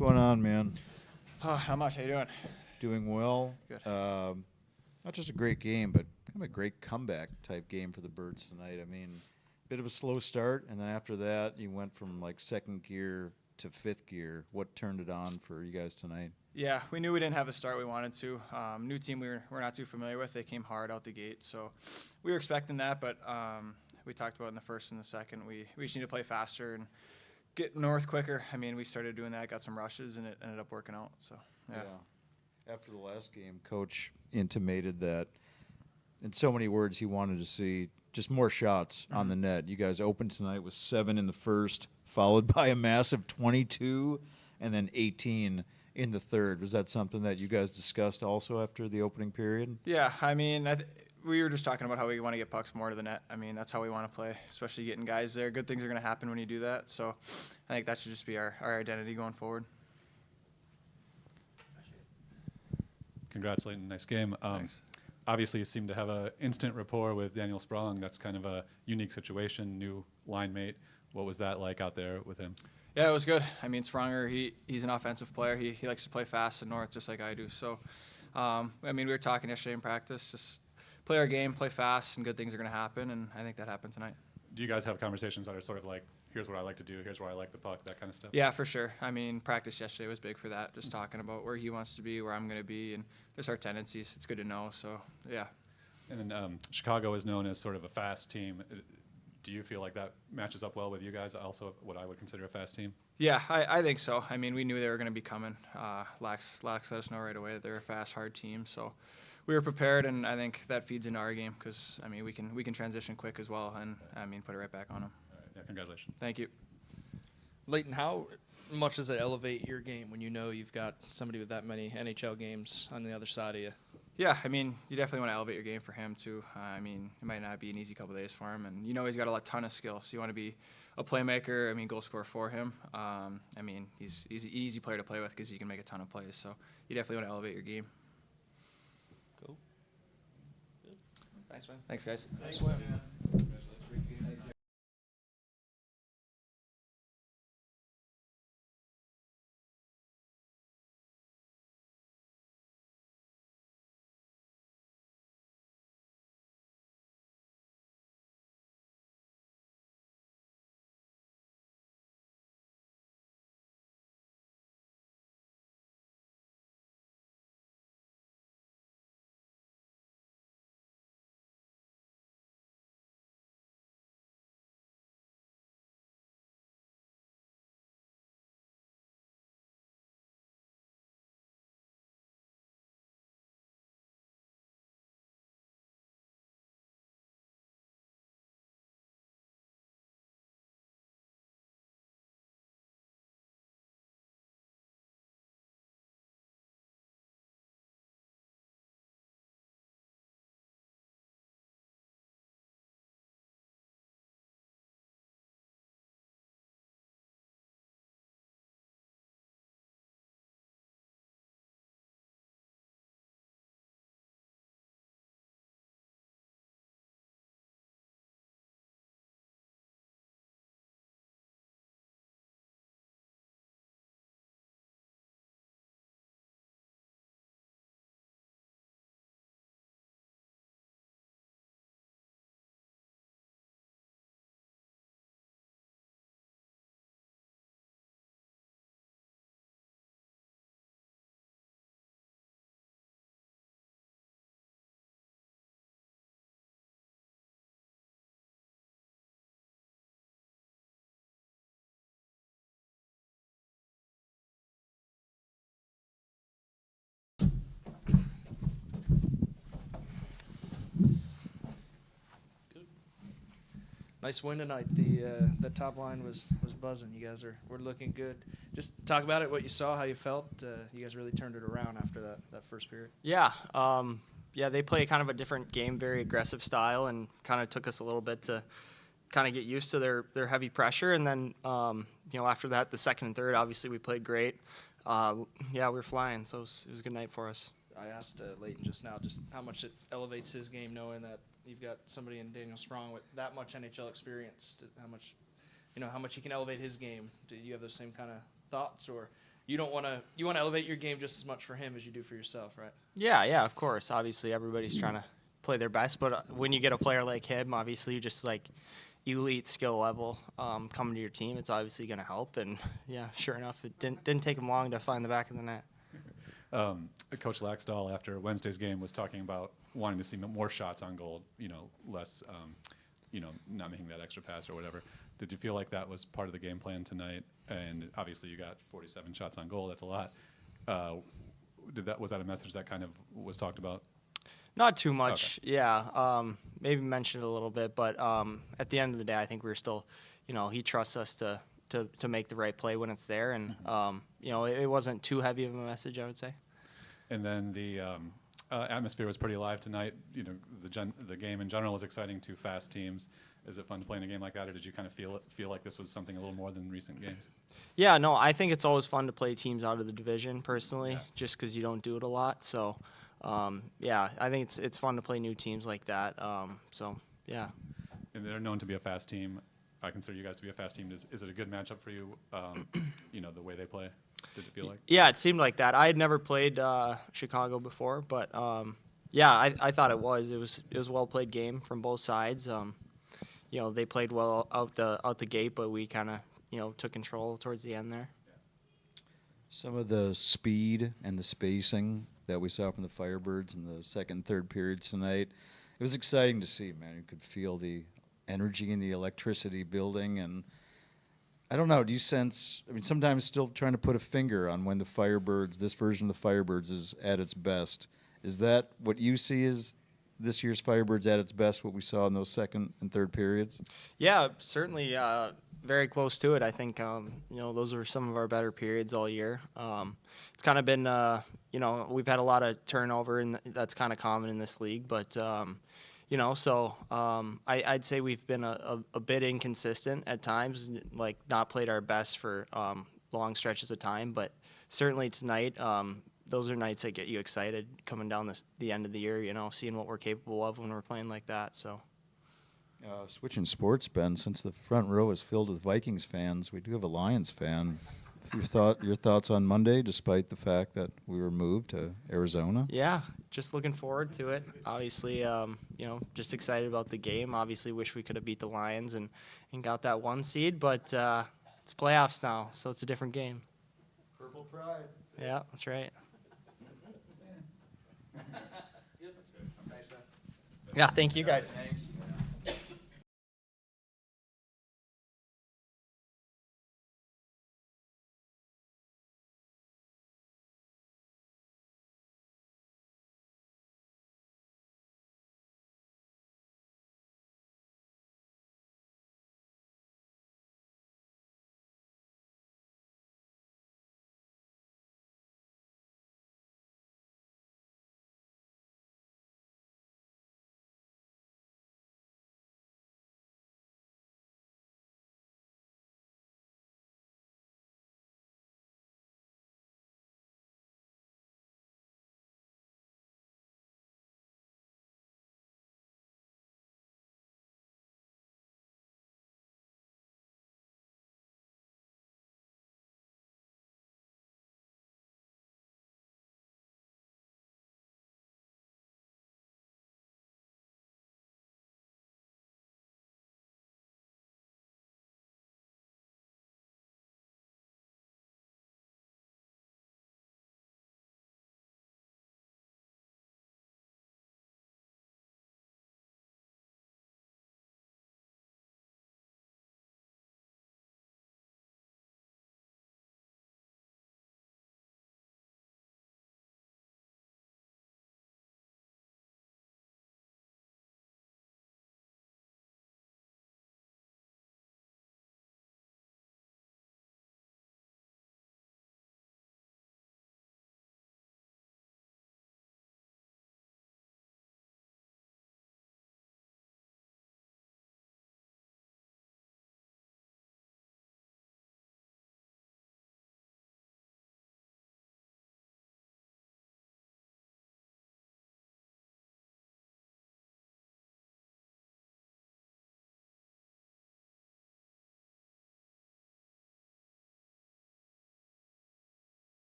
going on, man? Oh, how much? How you doing? Doing well. Good. Not just a great game, but kind of a great comeback type game for the Birds tonight. I mean, bit of a slow start, and then after that, you went from like second gear to fifth gear. What turned it on for you guys tonight? Yeah, we knew we didn't have the start we wanted to. New team we're not too familiar with. They came hard out the gate, so we were expecting that. But we talked about in the first and the second, we just need to play faster and get north quicker. I mean, we started doing that, got some rushes, and it ended up working out. So yeah. After the last game, Coach intimated that, in so many words, he wanted to see just more shots on the net. You guys opened tonight with 7 in the first, followed by a massive 22, and then 18 in the third. Was that something that you guys discussed also after the opening period? Yeah, I mean, we were just talking about how we want to get pucks more to the net. I mean, that's how we want to play, especially getting guys there. Good things are going to happen when you do that. So I think that should just be our identity going forward. Congrats, Lleyton. Nice game. Thanks. Obviously, you seem to have an instant rapport with Daniel Sprong. That's kind of a unique situation, new line mate. What was that like out there with him? Yeah, it was good. I mean, Spronger, he's an offensive player. He likes to play fast and north just like I do. So, I mean, we were talking yesterday in practice, just play our game, play fast, and good things are going to happen, and I think that happened tonight. Do you guys have conversations that are sort of like, here's what I like to do, here's where I like the puck, that kind of stuff? Yeah, for sure. I mean, practice yesterday was big for that, just talking about where he wants to be, where I'm going to be, and just our tendencies. It's good to know, so, yeah. And then Chicago is known as sort of a fast team. Do you feel like that matches up well with you guys, also what I would consider a fast team? Yeah, I think so. I mean, we knew they were going to be coming. Lax let us know right away that they're a fast, hard team, so we were prepared, and I think that feeds into our game because, I mean, we can transition quick as well and, I mean, put it right back on them. All right, yeah, congratulations. Thank you. Lleyton, how much does it elevate your game when you know you've got somebody with that many NHL games on the other side of you? Yeah, I mean, you definitely want to elevate your game for him, too. I mean, it might not be an easy couple of days for him, and you know he's got a ton of skills. So you want to be a playmaker, I mean, goal scorer for him. I mean, he's an easy player to play with because he can make a ton of plays. So you definitely want to elevate your game. Cool. Good. Thanks, man. Thanks, guys. Nice win. Nice win tonight. The top line was buzzing. You guys were looking good. Just talk about it, what you saw, how you felt. You guys really turned it around after that first period. Yeah, they play kind of a different game, very aggressive style, and kind of took us a little bit to kind of get used to their heavy pressure. And then, after that, the second and third, obviously we played great. We were flying, so it was a good night for us. I asked Lleyton just now just how much it elevates his game knowing that you've got somebody in Daniel Sprong with that much NHL experience. How much he can elevate his game. Do you have those same kind of thoughts, or you want to elevate your game just as much for him as you do for yourself, right? Yeah, of course. Obviously, everybody's trying to play their best, but when you get a player like him, obviously, just like elite skill level coming to your team, it's obviously going to help. And yeah, sure enough, it didn't take him long to find the back of the net. Coach Laxdal, after Wednesday's game, was talking about wanting to see more shots on goal, less, not making that extra pass or whatever. Did you feel like that was part of the game plan tonight? And obviously you got 47 shots on goal. That's a lot. Was that a message that kind of was talked about? Not too much. Okay. Yeah, maybe mentioned it a little bit, but at the end of the day, I think we're still, he trusts us to make the right play when it's there, and it wasn't too heavy of a message, I would say. And then the atmosphere was pretty alive tonight. The game in general was exciting. Two fast teams. Is it fun to play in a game like that, or did you kind of feel like this was something a little more than recent games? Yeah, no, I think it's always fun to play teams out of the division personally, just because you don't do it a lot. So, yeah, I think it's fun to play new teams like that. So, yeah. And they're known to be a fast team. I consider you guys to be a fast team. Is it a good matchup for you? The way they play. Did it feel like? Yeah, it seemed like that. I had never played Chicago before, but yeah, I thought it was. It was a well played game from both sides. They played well out the gate, but we kind of took control towards the end there. Some of the speed and the spacing that we saw from the Firebirds in the second and third periods tonight, it was exciting to see, man. You could feel the energy and the electricity building, and I don't know, do you sense, sometimes still trying to put a finger on when the Firebirds, this version of the Firebirds is at its best. Is that what you see as this year's Firebirds at its best, what we saw in those second and third periods? Yeah, certainly very close to it. I think, those are some of our better periods all year. It's kind of been, we've had a lot of turnover, and that's kind of common in this league, but, I'd say we've been a bit inconsistent at times, like not played our best for long stretches of time, but certainly tonight, those are nights that get you excited coming down the end of the year, seeing what we're capable of when we're playing like that. So, switching sports, Ben, since the front row is filled with Vikings fans, we do have a Lions fan. Your thoughts on Monday, despite the fact that we were moved to Arizona? Yeah, just looking forward to it. Obviously, just excited about the game. Obviously, wish we could have beat the Lions and got that 1 seed, but it's playoffs now, so it's a different game. Purple pride. Yeah, that's right. Yeah, thank you guys. Thanks.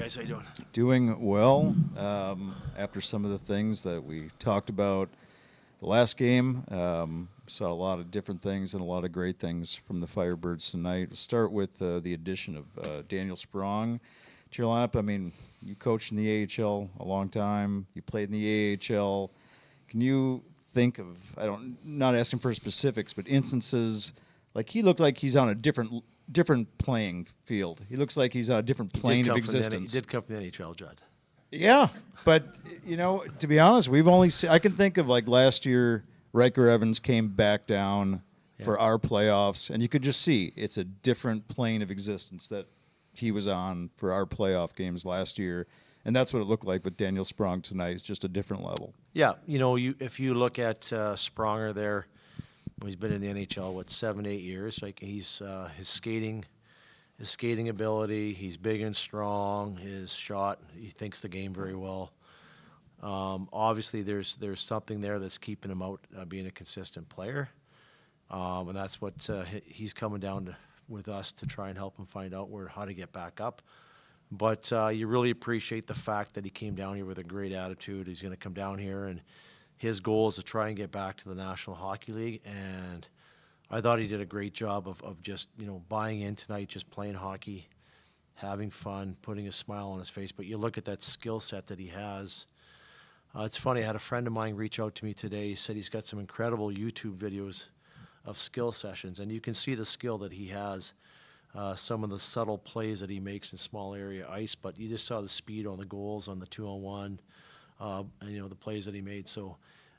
guys? How you doing? Doing well after some of the things that we talked about the last game. Saw a lot of different things and a lot of great things from the Firebirds tonight. We'll start with the addition of Daniel Sprong to your lineup. I mean, you coached in the AHL a long time. You played in the AHL. Can you think of, not asking for specifics, but instances, like he looked like he's on a different playing field. He looks like he's on a different plane of existence. He did come from the NHL, Judd. Yeah, but to be honest, we've only I can think of like last year, Riker Evans came back down for our playoffs, and you could just see it's a different plane of existence that he was on for our playoff games last year, and that's what it looked like with Daniel Sprong tonight. It's just a different level. Yeah, if you look at Spronger there, he's been in the NHL 7-8 years. Like his skating ability, he's big and strong. His shot, he thinks the game very well. Obviously, there's something there that's keeping him out being a consistent player, and that's what he's coming down with us to try and help him find out how to get back up. But you really appreciate the fact that he came down here with a great attitude. He's going to come down here, and his goal is to try and get back to the National Hockey League. And I thought he did a great job of just buying in tonight, just playing hockey, having fun, putting a smile on his face. But you look at that skill set that he has. It's funny, I had a friend of mine reach out to me today. He said he's got some incredible YouTube videos of skill sessions, and you can see the skill that he has, some of the subtle plays that he makes in small area ice, but you just saw the speed on the goals, on the 2-on-1, and the plays that he made. So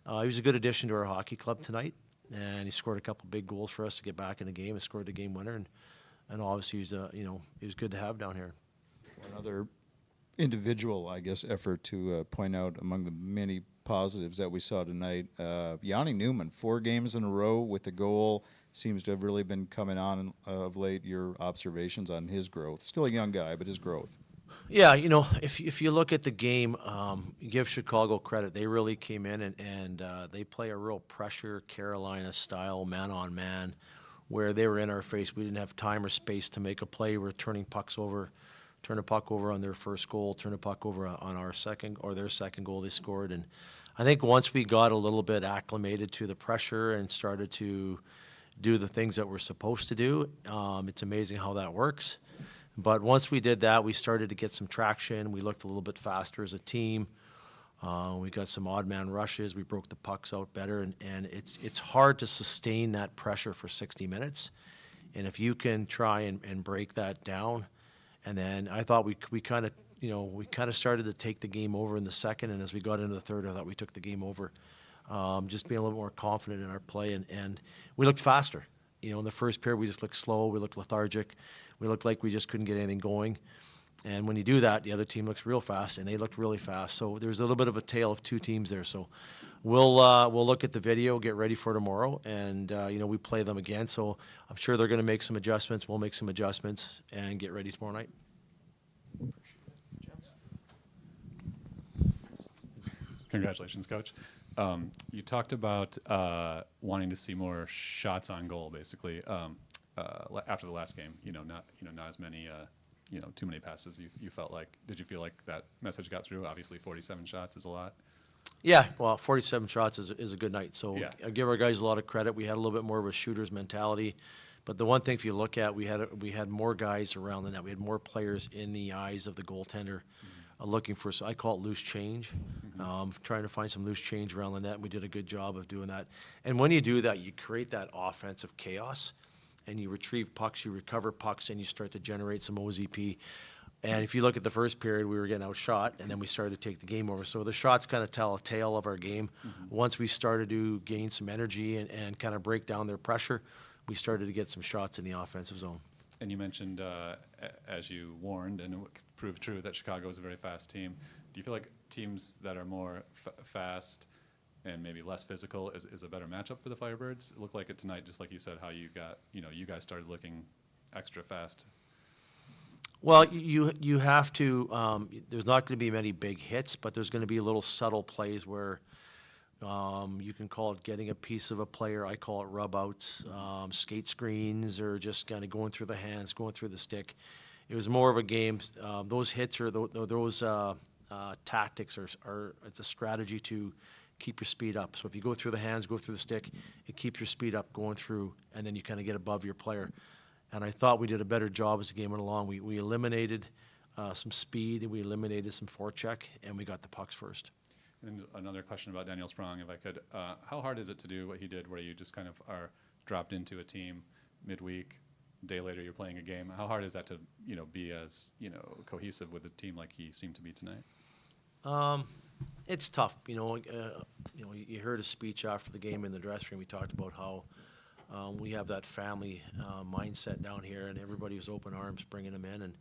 he was a good addition to our hockey club tonight, and he scored a couple big goals for us to get back in the game and scored the game winner, and obviously he was good to have down here. Another individual, I guess, effort to point out among the many positives that we saw tonight. Yanni Newman, 4 games in a row with a goal, seems to have really been coming on of late. Your observations on his growth? Still a young guy, but his growth. Yeah, if you look at the game, give Chicago credit. They really came in and they play a real pressure Carolina style man-on-man, where they were in our face. We didn't have time or space to make a play. We're turning pucks over. Turn a puck over on their first goal, turn a puck over on our second or their second goal they scored. And I think once we got a little bit acclimated to the pressure and started to do the things that we're supposed to do, it's amazing how that works. But once we did that, we started to get some traction. We looked a little bit faster as a team. We got some odd man rushes. We broke the pucks out better. And it's hard to sustain that pressure for 60 minutes. And if you can try and break that down, and then I thought we kind of started to take the game over in the second, and as we got into the third, I thought we took the game over. Just being a little more confident in our play, and we looked faster. In the first period, we just looked slow. We looked lethargic. We looked like we just couldn't get anything going. And when you do that, the other team looks real fast, and they looked really fast. So there's a little bit of a tale of two teams there. So we'll look at the video, get ready for tomorrow, and we play them again. So I'm sure they're going to make some adjustments. We'll make some adjustments and get ready tomorrow night. Congratulations, Coach. You talked about wanting to see more shots on goal, basically, after the last game. Not as many, too many passes. You felt like. Did you feel like that message got through? Obviously, 47 shots is a lot. Yeah, well, 47 shots is a good night. So Yeah. I give our guys a lot of credit. We had a little bit more of a shooter's mentality. But the one thing, if you look at, we had more guys around the net. We had more players in the eyes of the goaltender, looking for. So I call it loose change, trying to find some loose change around the net. And we did a good job of doing that. And when you do that, you create that offensive chaos, and you retrieve pucks, you recover pucks, and you start to generate some OZP. And if you look at the first period, we were getting outshot, and then we started to take the game over. So the shots kind of tell a tale of our game. Once we started to gain some energy and kind of break down their pressure, we started to get some shots in the offensive zone. And you mentioned, as you warned, and it proved true, that Chicago is a very fast team. Do you feel like teams that are more fast and maybe less physical is a better matchup for the Firebirds? It looked like it tonight, just like you said, how you got, you guys started looking extra fast. Well, you have to. There's not going to be many big hits, but there's going to be little subtle plays where you can call it getting a piece of a player. I call it rub outs, skate screens, or just kind of going through the hands, going through the stick. It was more of a game. Those hits or those tactics are it's a strategy to keep your speed up. So if you go through the hands, go through the stick, it keeps your speed up going through, and then you kind of get above your player. And I thought we did a better job as the game went along. We eliminated some speed, and we eliminated some forecheck, and we got the pucks first. And another question about Daniel Sprong, if I could. How hard is it to do what he did, where you just kind of are dropped into a team midweek, a day later you're playing a game? How hard is that to be as cohesive with a team like he seemed to be tonight? It's tough. You heard his speech after the game in the dressing room. We talked about how we have that family mindset down here, and everybody was open arms bringing him in, and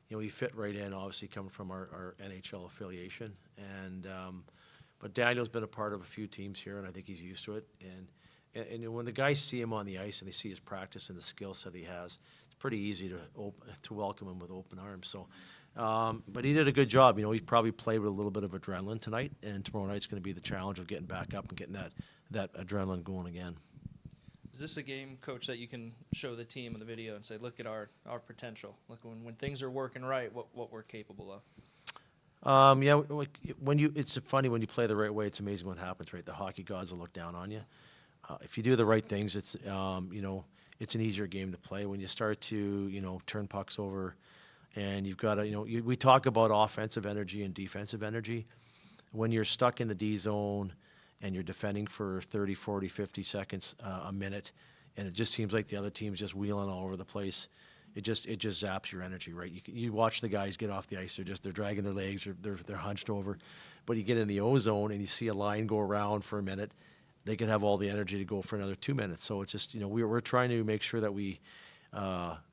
he fit right in. Obviously, coming from our NHL affiliation, and but Daniel's been a part of a few teams here, and I think he's used to it. And when the guys see him on the ice and they see his practice and the skill set he has, it's pretty easy to welcome him with open arms. So. But he did a good job. He probably played with a little bit of adrenaline tonight, and tomorrow night's going to be the challenge of getting back up and getting that adrenaline going again. Is this a game, Coach, that you can show the team in the video and say, look at our potential? Look, when things are working right, what we're capable of? Yeah, it's funny when you play the right way. It's amazing what happens, right? The hockey gods will look down on you. If you do the right things, it's an easier game to play. When you start to turn pucks over. And you've got to, we talk about offensive energy and defensive energy. When you're stuck in the D zone and you're defending for 30, 40, 50 seconds a minute, and it just seems like the other team's just wheeling all over the place, it just zaps your energy, right? You watch the guys get off the ice, they're dragging their legs, they're hunched over. But you get in the O zone and you see a line go around for a minute, they could have all the energy to go for another 2 minutes. So it's just, we're trying to make sure that we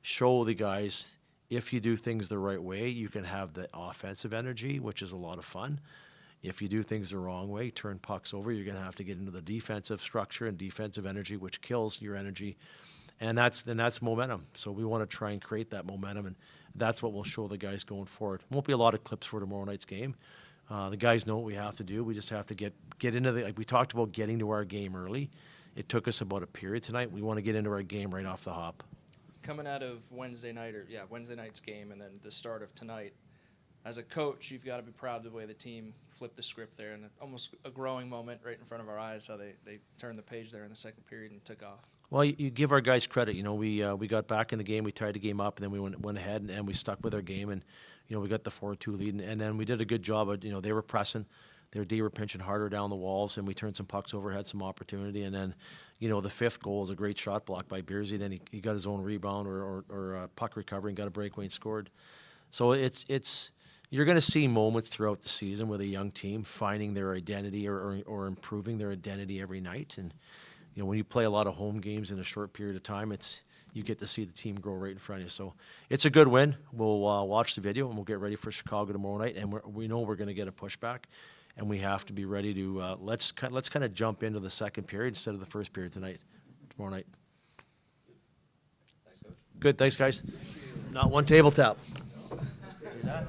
show the guys, if you do things the right way, you can have the offensive energy, which is a lot of fun. If you do things the wrong way, turn pucks over, you're going to have to get into the defensive structure and defensive energy, which kills your energy. And that's momentum. So we want to try and create that momentum, and that's what we'll show the guys going forward. Won't be a lot of clips for tomorrow night's game. The guys know what we have to do. We just have to get into like we talked about, getting to our game early. It took us about a period tonight. We want to get into our game right off the hop. Coming out of Wednesday night's game and then the start of tonight, as a coach, you've got to be proud of the way the team flipped the script there, and almost a growing moment right in front of our eyes, how they turned the page there in the second period and took off. Well, you give our guys credit. We got back in the game, we tied the game up, and then we went ahead and we stuck with our game, and we got the 4-2 lead, and then we did a good job of, they were pressing. Their D were pinching harder down the walls, and we turned some pucks over, had some opportunity, and then, the fifth goal was a great shot block by Beersy. Then he got his own rebound or puck recovery and got a breakaway and scored. So it's you're going to see moments throughout the season with a young team finding their identity or improving their identity every night. And when you play a lot of home games in a short period of time, you get to see the team grow right in front of you. So it's a good win. We'll watch the video and we'll get ready for Chicago tomorrow night. And we know we're going to get a pushback. And we have to be ready to let's kind of jump into the second period instead of the first period tomorrow night. Thanks, Coach. Good, thanks, guys. Not one table tap. Good.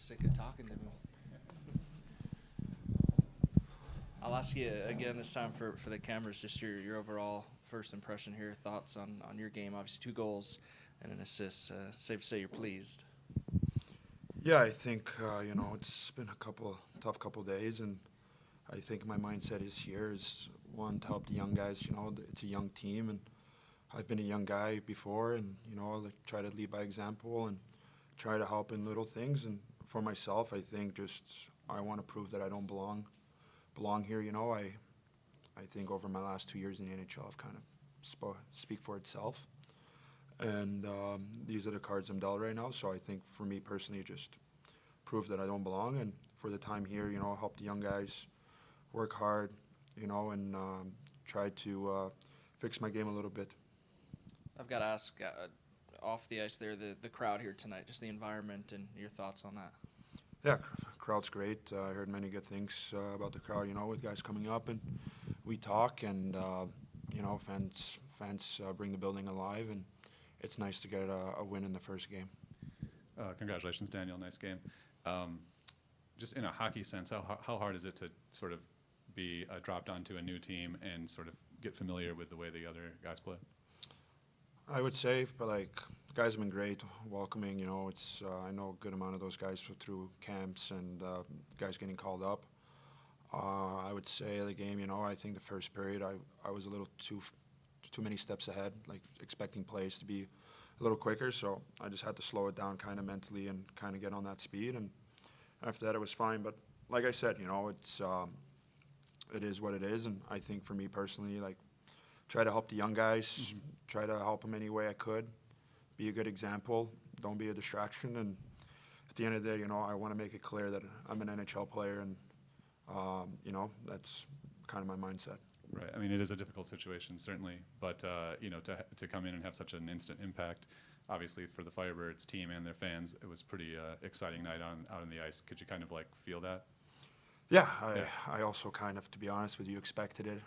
sick of talking to him. I'll ask you again this time for the cameras, just your overall first impression here, thoughts on your game. Obviously 2 goals and an assist. Safe to say you're pleased. Yeah, I think, it's been a tough couple days, and I think my mindset is here is, one, to help the young guys. It's a young team, and I've been a young guy before, and, like try to lead by example and try to help in little things. And for myself, I think just I want to prove that I don't belong here. I think over my last 2 years in the NHL, I've kind of speak for itself. And these are the cards I'm dealt right now. So I think for me personally, just prove that I don't belong. And for the time here, help the young guys work hard, and try to fix my game a little bit. I've got to ask, off the ice there, the crowd here tonight, just the environment and your thoughts on that. Yeah, crowd's great. I heard many good things about the crowd, with guys coming up, and we talk, and, fans bring the building alive, and it's nice to get a win in the first game. Congratulations, Daniel. Nice game. Just in a hockey sense, how hard is it to sort of be dropped onto a new team and sort of get familiar with the way the other guys play? I would say, but the guys have been great, welcoming. It's I know a good amount of those guys through camps and guys getting called up. I would say the game, I think the first period I was a little too many steps ahead, expecting plays to be a little quicker. So I just had to slow it down kind of mentally and kind of get on that speed. And after that, it was fine. But like I said, it is what it is. And I think for me personally, try to help the young guys, try to help them any way I could, be a good example, don't be a distraction. And at the end of the day, I want to make it clear that I'm an NHL player, and, that's kind of my mindset. Right. I mean, it is a difficult situation, certainly. But, to come in and have such an instant impact, obviously for the Firebirds team and their fans, it was pretty exciting night out on the ice. Could you kind of feel that? Yeah, I also kind of, to be honest with you, expected it.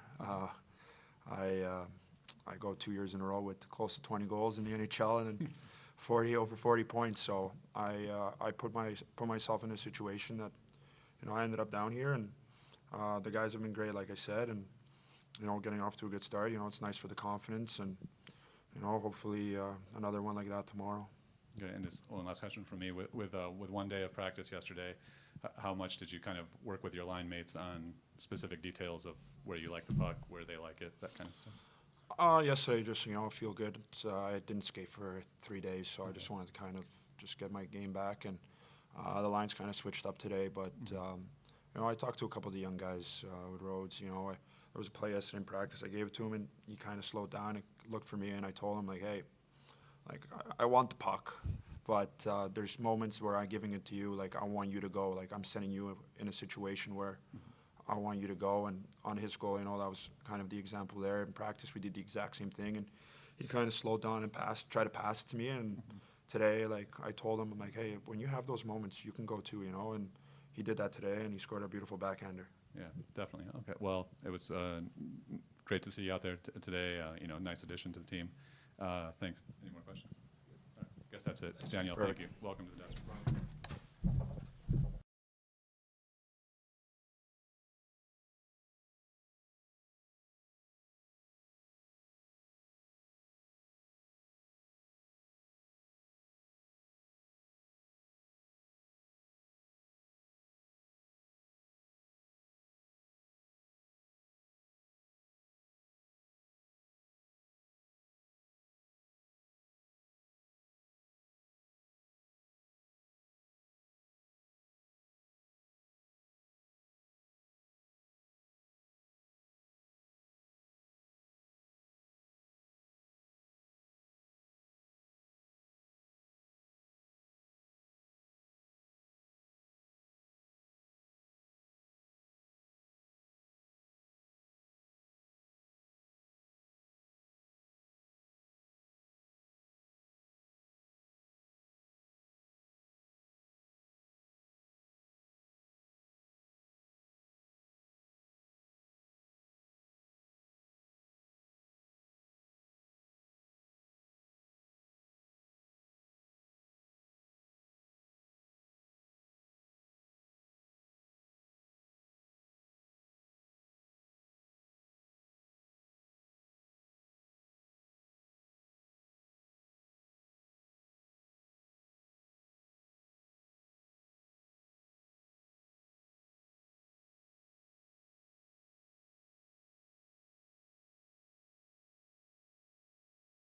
I go 2 years in a row with close to 20 goals in the NHL and over 40 points. So I put myself in a situation that, I ended up down here, and the guys have been great, like I said, and getting off to a good start. It's nice for the confidence, and hopefully another one like that tomorrow. Okay, and just one last question from me. With 1 day of practice yesterday, how much did you kind of work with your line mates on specific details of where you like the puck, where they like it, that kind of stuff? Yesterday, just feel good. I didn't skate for 3 days, so I just wanted to kind of just get my game back, and the lines kind of switched up today. But I talked to a couple of the young guys with Rhodes. There was a play yesterday in practice. I gave it to him, and he kind of slowed down and looked for me, and I told him hey, I want the puck, but there's moments where I'm giving it to you. I want you to go. I'm sending you in a situation where I want you to go. And on his goal, that was kind of the example there. In practice, we did the exact same thing, and he kind of slowed down and tried to pass it to me. And today, I told him, hey, when you have those moments, you can go too, and he did that today, and he scored a beautiful backhander. Yeah, definitely. Okay, well, it was great to see you out there today. Nice addition to the team. Thanks. Any more questions? All right, I guess that's it. Daniel, Perfect. Thank you. Welcome to the Dutch.